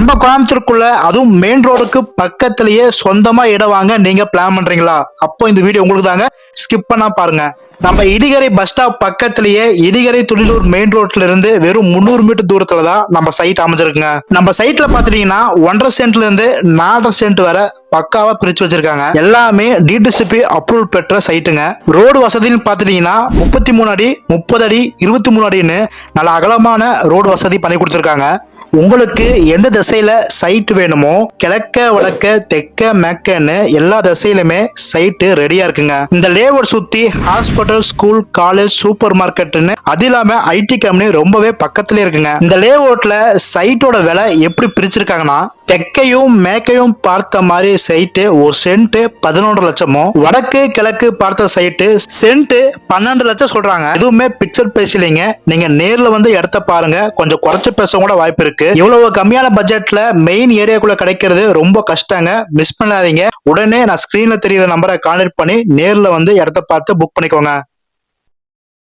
நம்ம கோயம்புத்தூருக்குள்ள அதுவும் மெயின் ரோடுக்கு பக்கத்திலேயே சொந்தமா இடம் வாங்க நீங்க பிளான் பண்றீங்களா? அப்போ இந்த வீடியோ உங்களுக்கு தாங்க, ஸ்கிப் பண்ணா பாருங்க. நம்ம இடிகரை பஸ் ஸ்டாப் பக்கத்திலேயே இடிகரை துளிலூர் மெயின் ரோட்ல இருந்து வெறும் 300 மீட்டர் தூரத்துல தான் நம்ம சைட் அமைஞ்சிருக்குங்க. நம்ம சைட்ல பாத்துட்டீங்கன்னா 1.5 சென்ட்ல இருந்து 4.5 சென்ட் வரை பக்காவா பிரிச்சு வச்சிருக்காங்க. எல்லாமே டிடிசிபி அப்ரூவல் பெற்ற சைட்டுங்க. ரோடு வசதின்னு பாத்துட்டீங்கன்னா 33 அடி 30 அடி 23 அடின்னு நல்ல அகலமான ரோடு வசதி பண்ணி கொடுத்திருக்காங்க. உங்களுக்கு எந்த திசையில சைட் வேணுமோ கிழக்க வடக்க தெக்க மேக்கன்னு எல்லா திசையிலுமே சைட்டு ரெடியா இருக்குங்க. இந்த லேஅவுட் சுத்தி ஹாஸ்பிட்டல், ஸ்கூல், காலேஜ், சூப்பர் மார்க்கெட்னு அது இல்லாம ஐடி கம்பெனி ரொம்பவே பக்கத்துல இருக்குங்க. இந்த லேஅவுட்ல சைட்டோட விலை எப்படி பிரிச்சிருக்காங்கன்னா, தெற்கையும் மேற்கையும் பார்த்த மாதிரி சைட்டு ஒரு சென்ட் 11 லட்சமும், வடக்கு கிழக்கு பார்த்த சைட்டு சென்ட் 12 லட்சம் சொல்றாங்க. எதுவுமே பிக்சர் பேசலைங்க. நீங்க நேர்ல வந்து இடத்த பாருங்க, கொஞ்சம் குறைச்சு பேச கூட வாய்ப்பு இருக்கு. இவ்வளவு கம்மியான பட்ஜெட்ல மெயின் ஏரியாக்குள்ள கிடைக்கிறது ரொம்ப கஷ்டங்க. மிஸ் பண்ணாதீங்க. உடனே நான் ஸ்கிரீன்ல தெரியுற நம்பரை கான்டாக்ட் பண்ணி நேர்ல வந்து இடத்த பார்த்து புக் பண்ணிக்கோங்க.